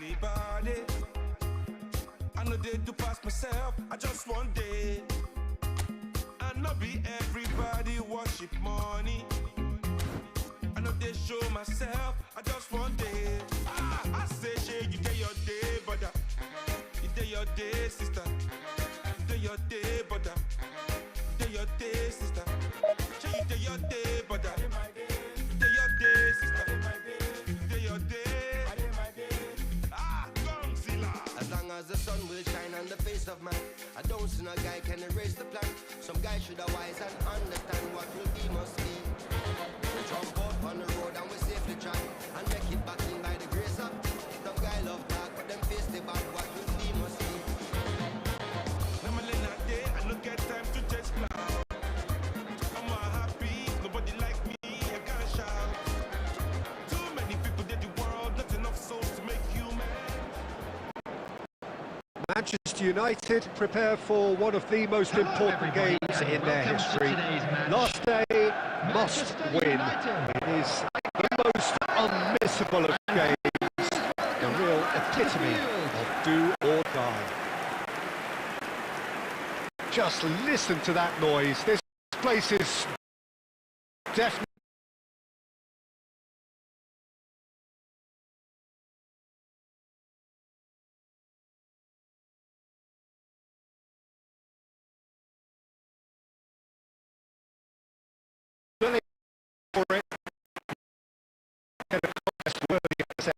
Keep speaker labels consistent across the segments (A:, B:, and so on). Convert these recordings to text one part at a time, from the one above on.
A: Anybody, I know they do pass myself. I just one day, I know be everybody worship money. I know they show myself. I just one day. I say, shey, you day your day, brother. You day your day, sister. You day your day, brother. You day your day, sister. Shey, you day your day, brother. You day your day, sister. You day your day.
B: As long as the sun will shine on the face of man, I don't see no guy can erase the plan. Some guy should have wise and understand what will be must be. We jump out on the road and we safely track and make it back in by the grace of. Some guy love talk, but them face the back. What will be must be.
A: Normally not day, I don't get time to just plan. I'm not happy, nobody like me, I can't shout. Too many people did the world, not enough souls to make human.
C: Manchester United prepare for one of the most important games in their history. Last day must win. It is the most unmissable of games, the real epitome of do or die. Just listen to that noise. This place is definitely for it. Worthy of success.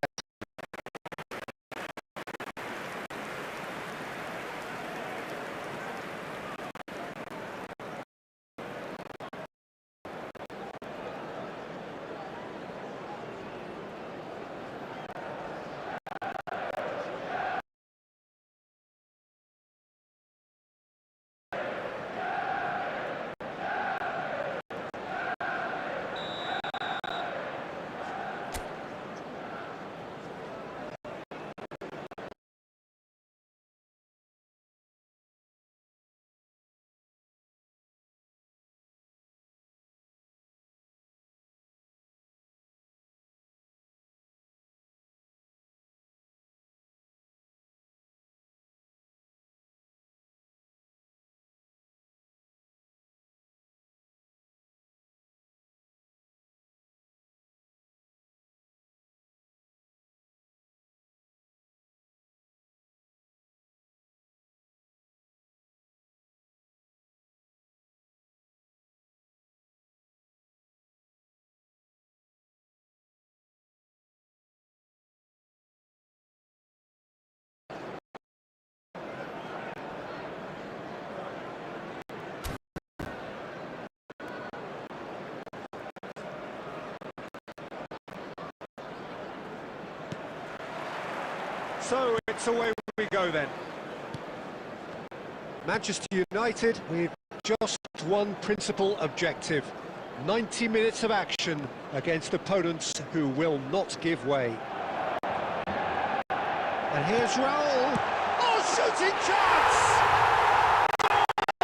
C: So it's away we go then. Manchester United with just one principal objective. 90 minutes of action against opponents who will not give way. And here's Raul. Oh, shooting chance!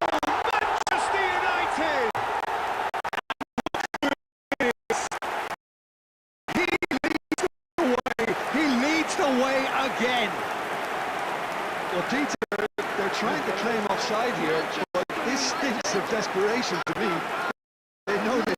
C: Oh, Manchester United! He leads the way again.
D: Well, Peter, they're trying to claim offside here, but this stinks of desperation to me. They know they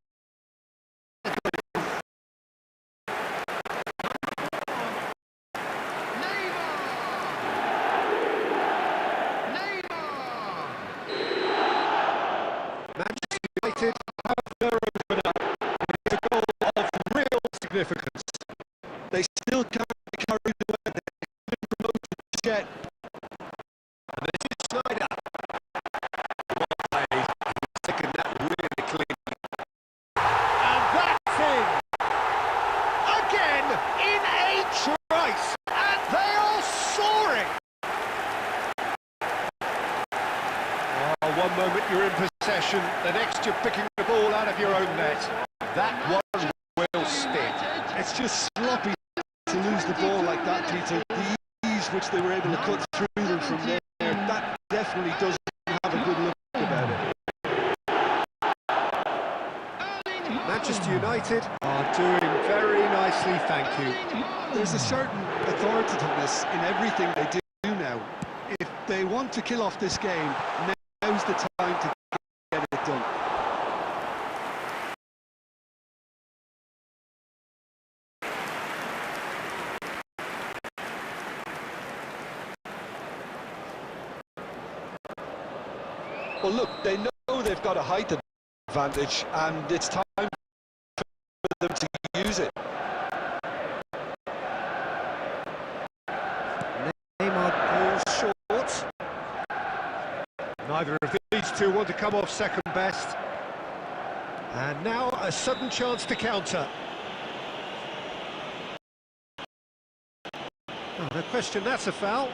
C: one moment you're in possession, the next you're picking the ball out of your own net. That one will sting.
D: It's just sloppy to lose the ball like that, Peter. The ease which they were able to cut through them from there, that definitely doesn't have a good look about it.
C: Manchester United are doing very nicely, thank you.
D: There's a certain authoritativeness in everything they do now. If they want to kill off this game, now's the time to get it done. Well, look, they know they've got a height advantage, and it's time for them to use it.
C: Neymar goes short. Neither of these two want to come off second best. And now a sudden chance to counter. Oh, no question, that's a foul.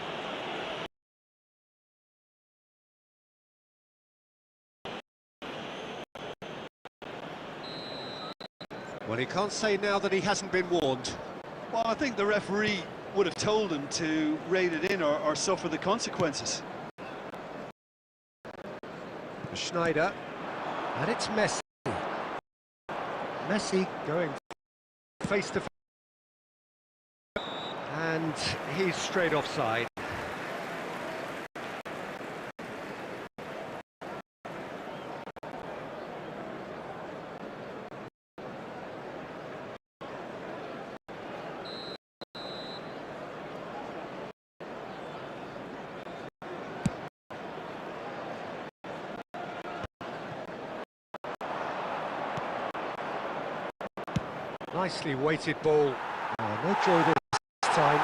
C: Well, he can't say now that he hasn't been warned.
D: Well, I think the referee would have told him to rein it in or suffer the consequences.
C: Schneider, and it's Messi. Messi going face to face, and he's straight offside. Nicely weighted ball. Oh, no joy this time.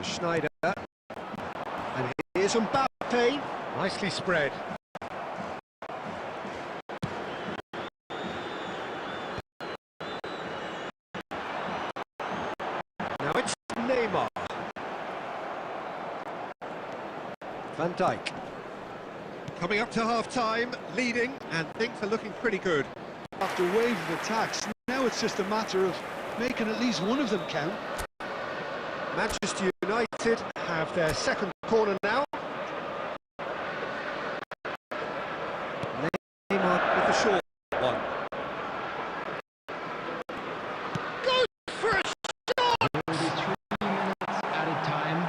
C: Schneider. And here's Mbappe. Nicely spread. Now it's Neymar. Van Dijk. Coming up to half-time, leading, and things are looking pretty good.
D: After a wave of attacks, now it's just a matter of making at least one of them count.
C: Manchester United have their second corner now. Neymar with the short one. Goes for a shot!
E: There will be 3 minutes added time.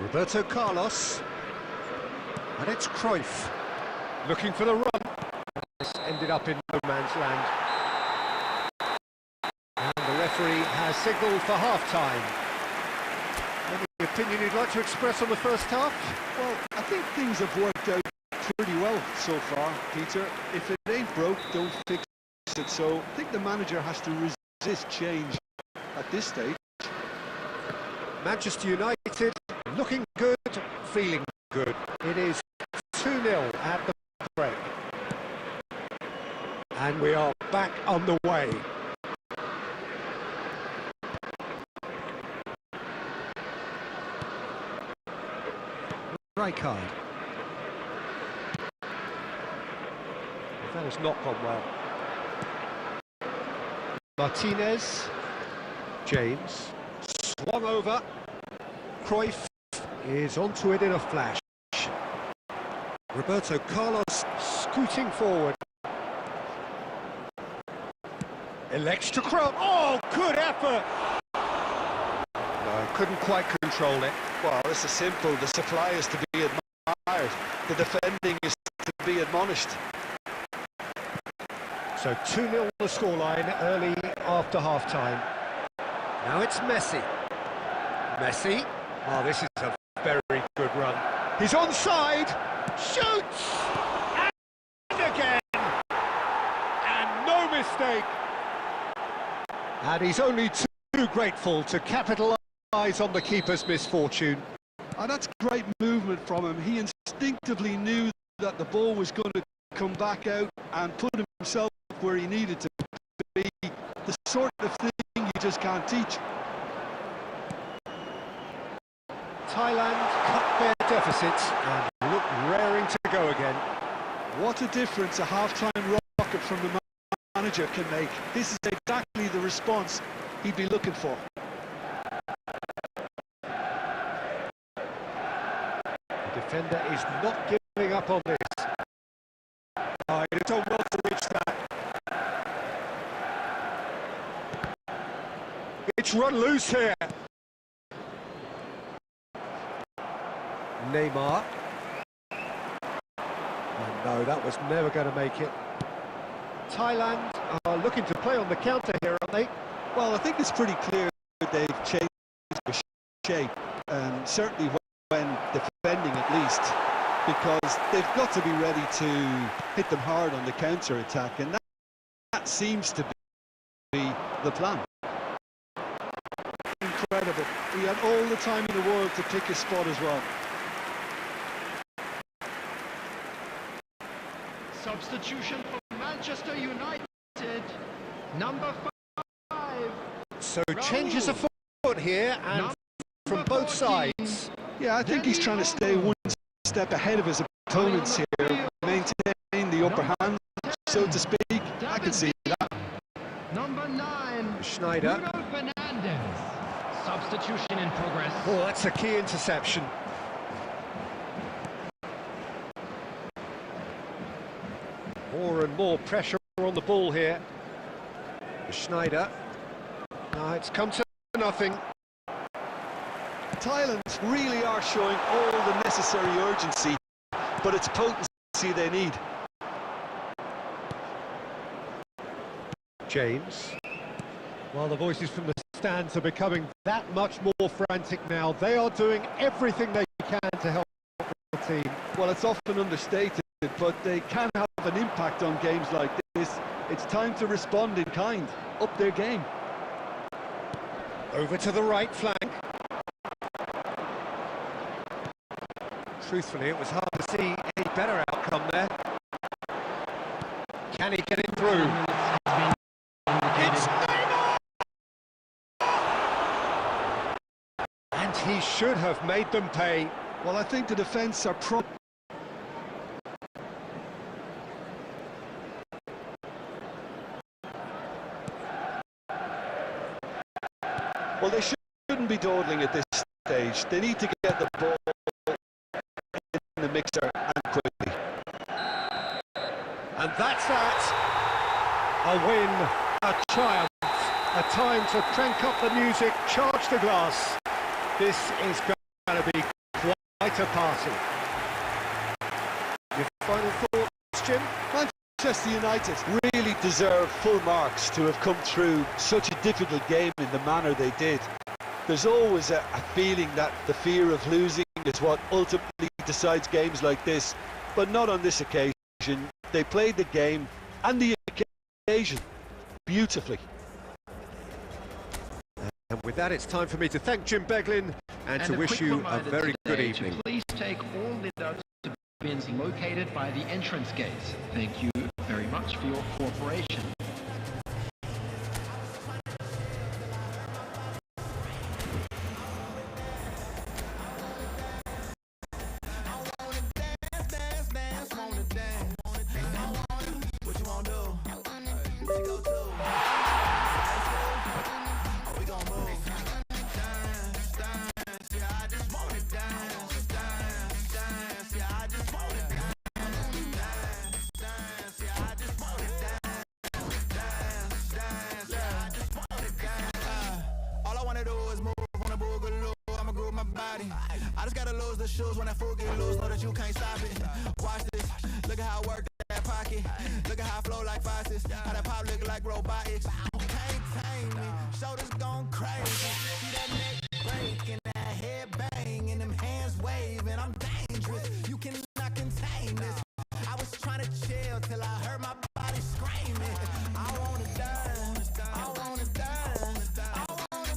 C: Roberto Carlos. And it's Cruyff. Looking for the run. This ended up in no man's land. And the referee has signalled for half-time. Any opinion you'd like to express on the first half?
D: Well, I think things have worked out pretty well so far, Peter. If it ain't broke, don't fix it. So I think the manager has to resist change at this stage.
C: Manchester United looking good, feeling good. It is 2-0 at the break. And we are back on the way. Rijkaard. That has not gone well. Martinez. James. Swung over. Cruyff is onto it in a flash. Roberto Carlos scooting forward. Elects to cross. Oh, good effort! No, couldn't quite control it.
D: Well, this is simple. The supply is to be admired. The defending is to be admonished.
C: So 2-0 the scoreline early after half-time. Now it's Messi. Messi. Oh, this is a very good run. He's onside. Shoots! And again! And no mistake! And he's only 2 too grateful to capitalise on the keeper's misfortune.
D: And that's great movement from him. He instinctively knew that the ball was going to come back out and put himself where he needed to be. The sort of thing you just can't teach.
C: Thailand cut their deficits and look raring to go again.
D: What a difference a half-time rocket from the manager can make. This is exactly the response he'd be looking for.
C: The defender is not giving up on this. Oh, he'd have done well to reach that. It's run loose here. Neymar. Oh, no, that was never going to make it. Thailand are looking to play on the counter here, aren't they?
D: Well, I think it's pretty clear they've changed their shape, certainly when defending at least, because they've got to be ready to hit them hard on the counter-attack, and that seems to be the plan. Incredible. He had all the time in the world to pick his spot as well.
E: Substitution for Manchester United, number 5.
C: So changes of foot here, and from both sides.
D: Yeah, I think he's trying to stay one step ahead of his opponents here, maintain the upper hand, so to speak. I can see that.
E: Number 9,
C: Schneider.
E: Bruno Fernandes. Substitution in progress.
C: Oh, that's a key interception. More and more pressure on the ball here. Schneider. No, it's come to nothing.
D: Thailand really are showing all the necessary urgency, but it's potency they need.
C: James. While the voices from the stands are becoming that much more frantic now, they are doing everything they can to help the team.
D: Well, it's often understated, but they can have an impact on games like this. It's time to respond in kind, up their game.
C: Over to the right flank. Truthfully, it was hard to see any better outcome there. Can he get it through? It's Neymar! And he should have made them pay.
D: Well, I think the defence are well, they shouldn't be dawdling at this stage. They need to get the ball in the mixer and quickly.
C: And that's that. A win, a triumph, a time to crank up the music, charge the glass. This is going to be quite a party. Your final thoughts, Jim?
D: Manchester United really deserve full marks to have come through such a difficult game in the manner they did. There's always a feeling that the fear of losing is what ultimately decides games like this, but not on this occasion. They played the game and the occasion beautifully.
C: And with that, it's time for me to thank Jim Beglin and to wish you a very good evening.
E: Please take all the bins located by the entrance gates. Thank you very much for your cooperation.
F: I just gotta lose the shoes when that fool get loose. Know that you can't stop it. Watch this. Look at how I work that pocket. Look at how I flow like faucets. How that pop look like robotics. Can't tame me. Shoulders gone crazy. See that neck break and that head bang and them hands waving. I'm dangerous. You cannot contain this. I was trying to chill till I heard my body screaming. I wanna dance. I wanna dance. I wanna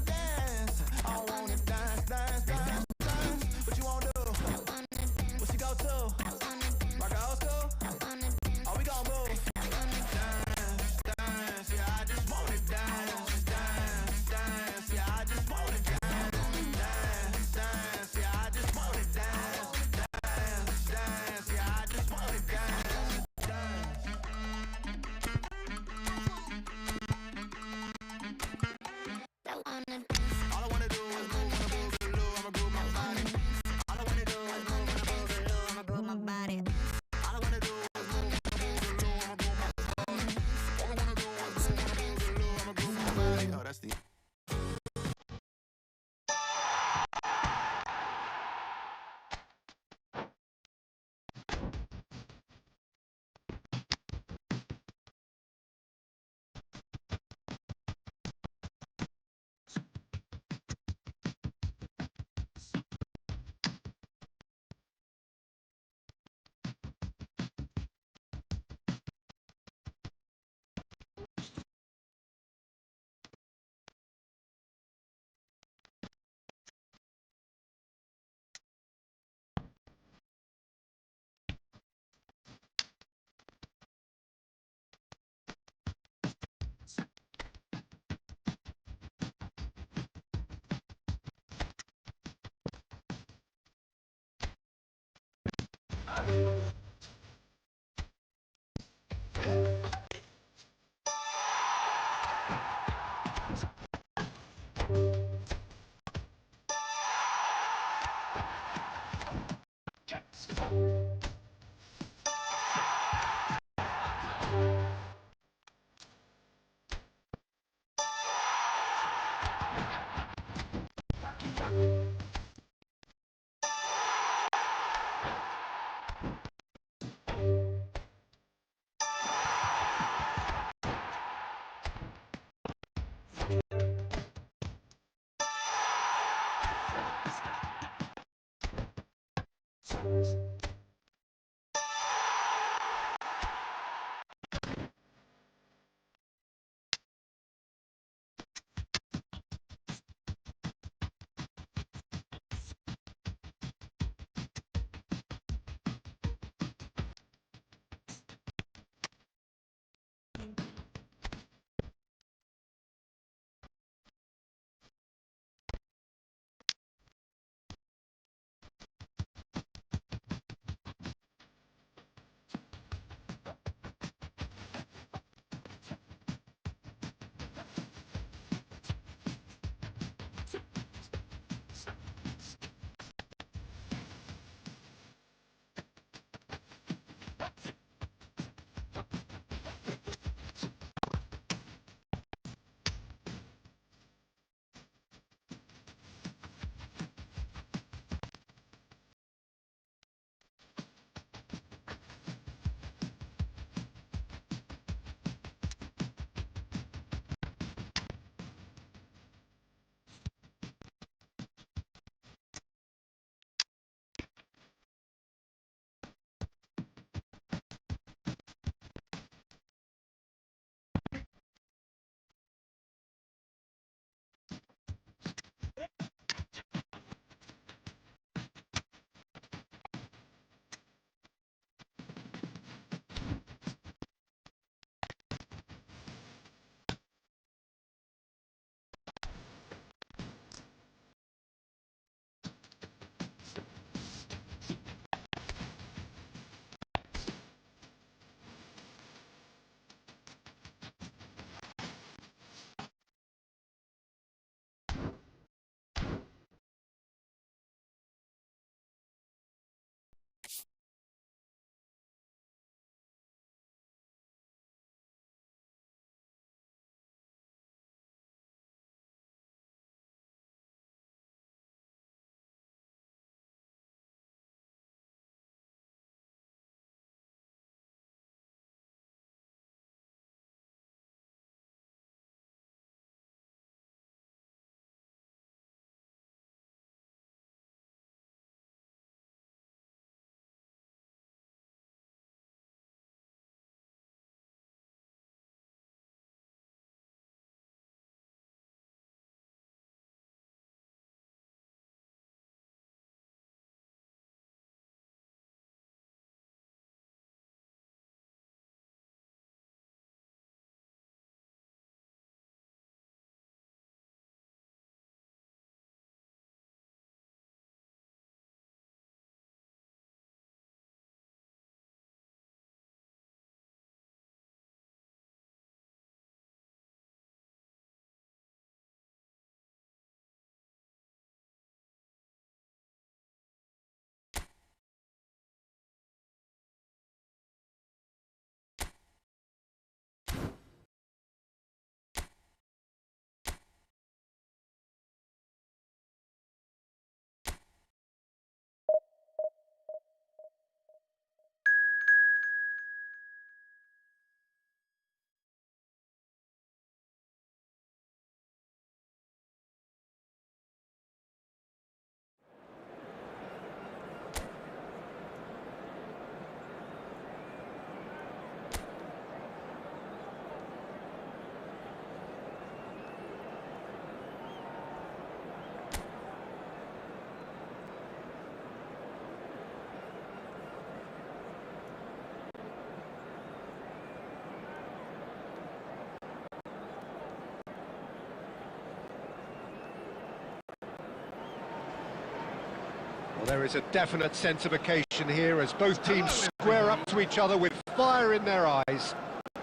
C: Well, there is a definite sense of occasion here as both teams square up to each other with fire in their eyes.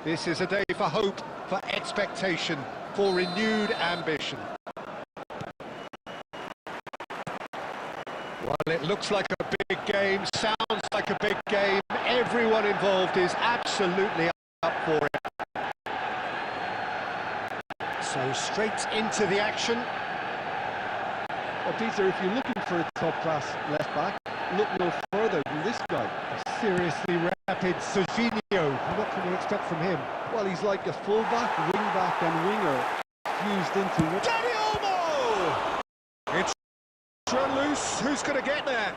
C: This is a day for hope, for expectation, for renewed ambition. Well, it looks like a big game, sounds like a big game. Everyone involved is absolutely up for it. So straight into the action.
G: Well, Peter, if you're looking for a top-class left-back, look no further than this guy.
C: A seriously rapid Serginho. What can you expect from him?
G: Well, he's like a full-back, wing-back and winger fused into one.
C: Dani Olmo! It's run loose. Who's going to get there?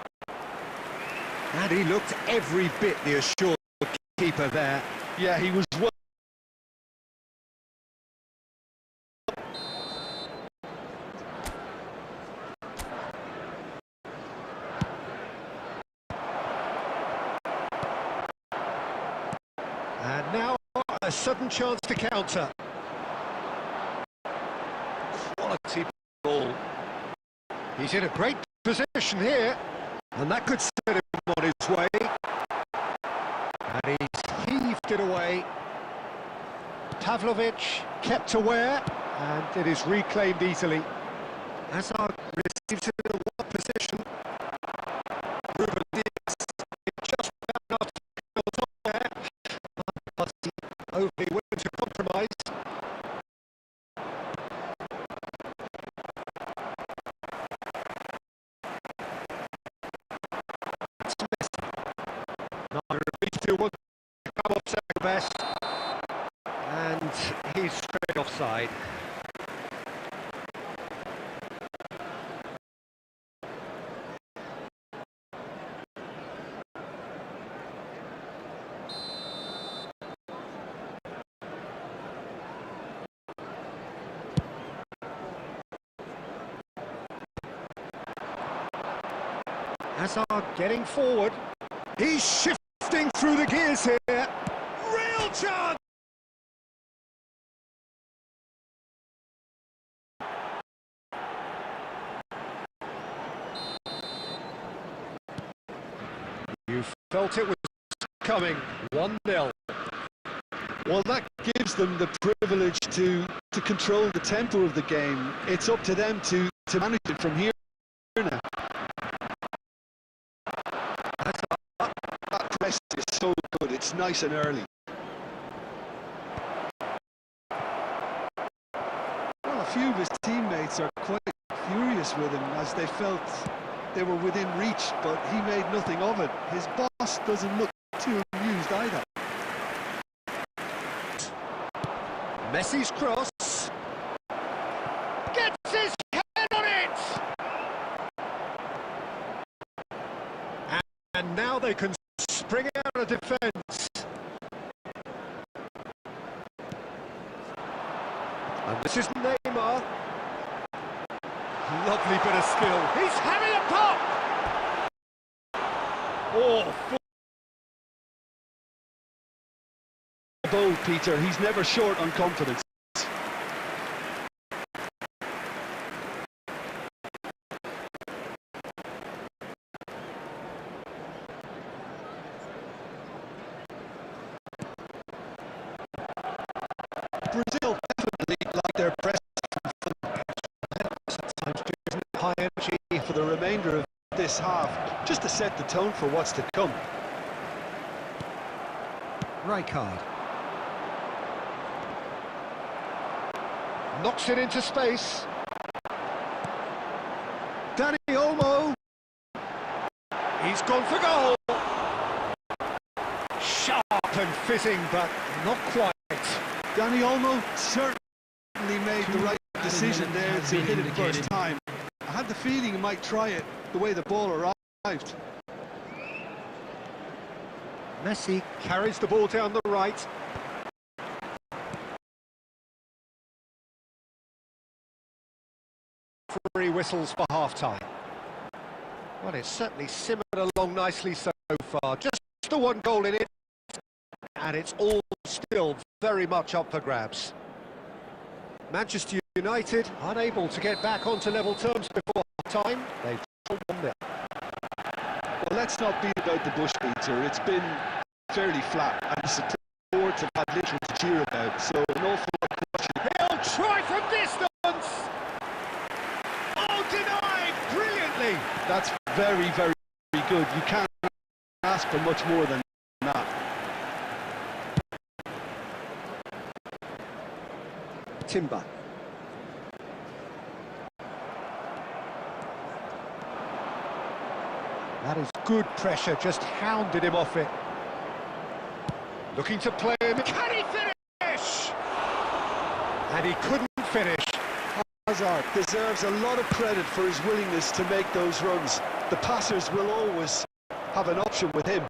C: And he looked every bit the assured keeper there.
G: Yeah, he was well.
C: And now a sudden chance to counter. Quality ball. He's in a great position here, and that could set him on his way. And he's heaved it away. Pavlovic kept aware, and it is reclaimed easily. Hazard receives it in a wide position. Ruben Diaz just found out on top there. Overly willing to compromise. Neither of these two want to come up second best. And he's straight offside. Hazard getting forward. He's shifting through the gears here. Real chance! You felt it was coming. 1-0.
G: Well, that gives them the privilege to control the tempo of the game. It's up to them to manage it from here now. That press is so good, it's nice and early. Well, a few of his teammates are quite furious with him as they felt they were within reach, but he made nothing of it. His boss doesn't look too amused either.
C: Messi's cross. Gets his head on it! And now they can spring out of defence. And this is Neymar. Lovely bit of skill. He's having a pop! Oh,
G: Bold, Peter. He's never short on confidence. Brazil definitely like their press.
C: sometimes given high energy.
G: For the remainder of this half, just to set the tone for what's to come.
C: Rijkaard. Knocks it into space. Dani Olmo. He's gone for goal. Sharp and fitting, but not quite.
G: Dani Olmo certainly made the right decision there to hit it first time. I had the feeling he might try it the way the ball arrived.
C: Messi carries the ball down the right. Referee whistles for half-time. Well, it's certainly simmered along nicely so far. Just the one goal in it, and it's all still very much up for grabs. Manchester United unable to get back onto level terms before half-time. They've drawn 1-0.
G: let's not beat about the bush, Peter. It's been fairly flat, and the supports have had little to cheer about, so an awful lot of caution.
C: He'll try from distance! Oh, denied brilliantly!
G: That's very, very good. You can't ask for much more than that.
C: Timber. That is good pressure, just hounded him off it. Looking to play him. Can he finish? And he couldn't finish.
G: Hazard deserves a lot of credit for his willingness to make those runs. The passers will always have an option with him.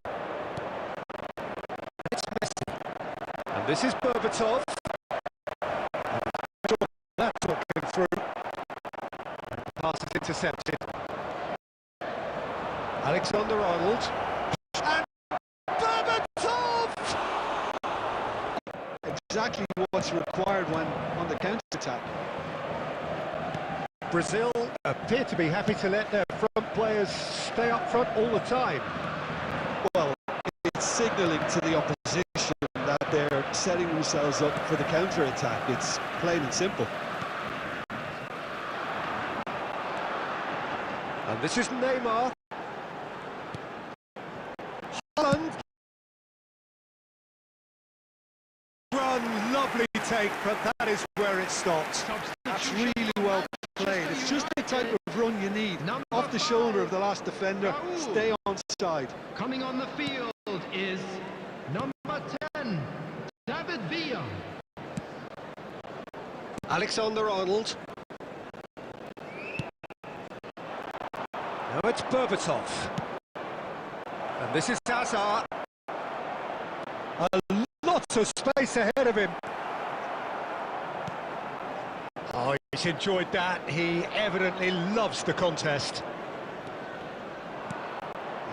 C: It's Messi. And this is Berbatov. That's not going through. Pass is intercepted. Alexander-Arnold. And Berbatov!
G: Exactly what's required when on the counter-attack.
C: Brazil appear to be happy to let their front players stay up front all the time.
G: Well, it's signalling to the opposition that they're setting themselves up for the counter-attack. It's plain and simple.
C: And this is Neymar. Holland. Run, lovely take, but that is where it stops.
G: That's really well played. It's just the type of run you need. Off the shoulder of the last defender, stay on side.
E: Coming on the field is number 10, David Villa.
C: Alexander-Arnold. Now it's Berbatov. And this is Hazard. A lot of space ahead of him. Oh, he's enjoyed that. He evidently loves the contest.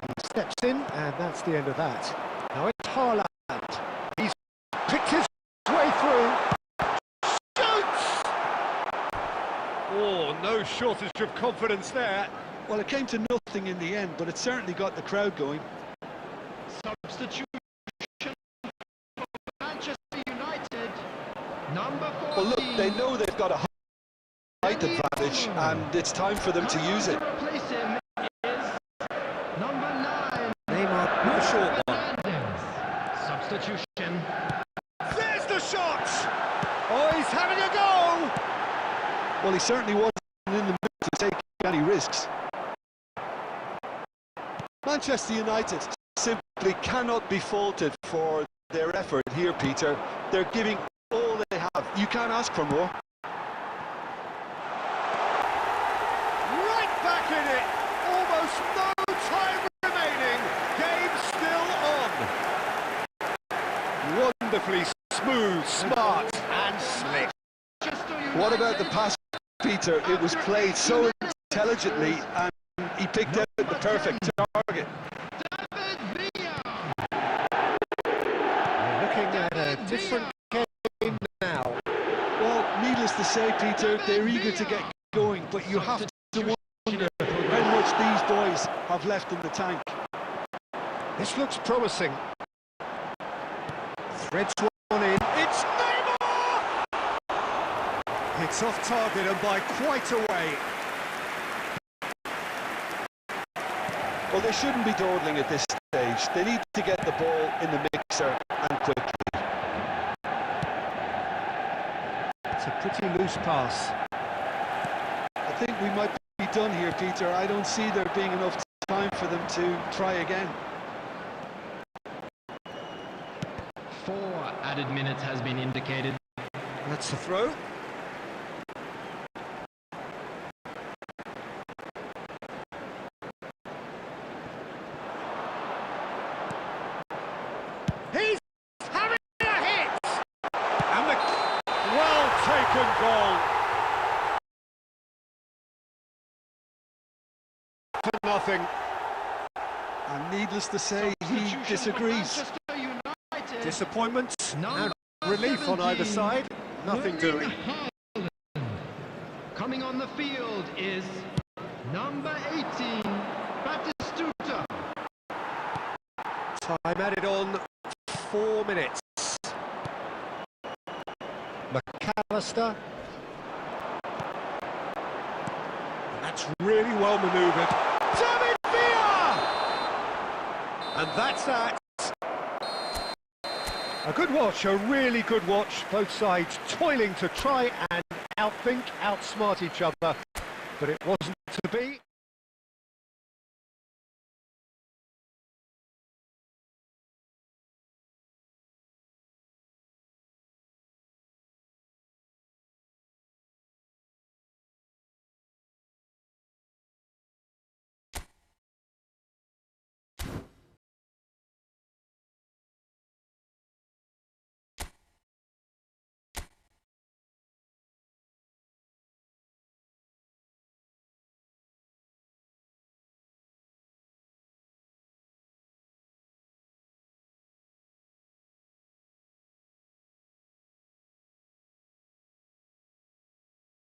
C: He steps in, and that's the end of that. Now it's Haaland. He's picked his way through. Shoots! Oh, no shortage of confidence there.
G: Well, it came to nothing in the end, but it certainly got the crowd going.
E: Substitution for Manchester United, number 14.
G: Well, look, they know they've got a height advantage, and it's time for them to use it.
E: To replace him is number 9.
C: Neymar, not a short one.
E: Substitution.
C: There's the shot! Oh, he's having a go!
G: Well, he certainly wasn't in the mood to take any risks. Manchester United simply cannot be faulted for their effort here, Peter. They're giving all they have. You can't ask for more.
C: Right back in it! Almost no time remaining. Game still on. Wonderfully smooth, smart and slick.
G: What about the pass, Peter? It was played so intelligently and he picked out the perfect target.
C: We're looking at a different game now.
G: Well, needless to say, Peter, they're eager to get going, but you have to wonder how much these boys have left in the tank.
C: This looks promising. Threads one in. It's Neymar! It's off target and by quite a way.
G: Well, they shouldn't be dawdling at this stage. They need to get the ball in the mixer and quickly.
C: It's a pretty loose pass.
G: I think we might be done here, Peter. I don't see there being enough time for them to try again.
E: 4 added minutes has been indicated.
C: That's the throw. He's having a hit! And the well-taken goal. For nothing.
G: And needless to say, he disagrees.
C: Disappointment and relief on either side. Nothing doing.
E: Coming on the field is number 18, Batistuta.
C: added on 4 minutes. McAllister. That's really well manoeuvred. David Villa! And that's that. A good watch, a really good watch. Both sides toiling to try and outsmart each other, but it wasn't to be.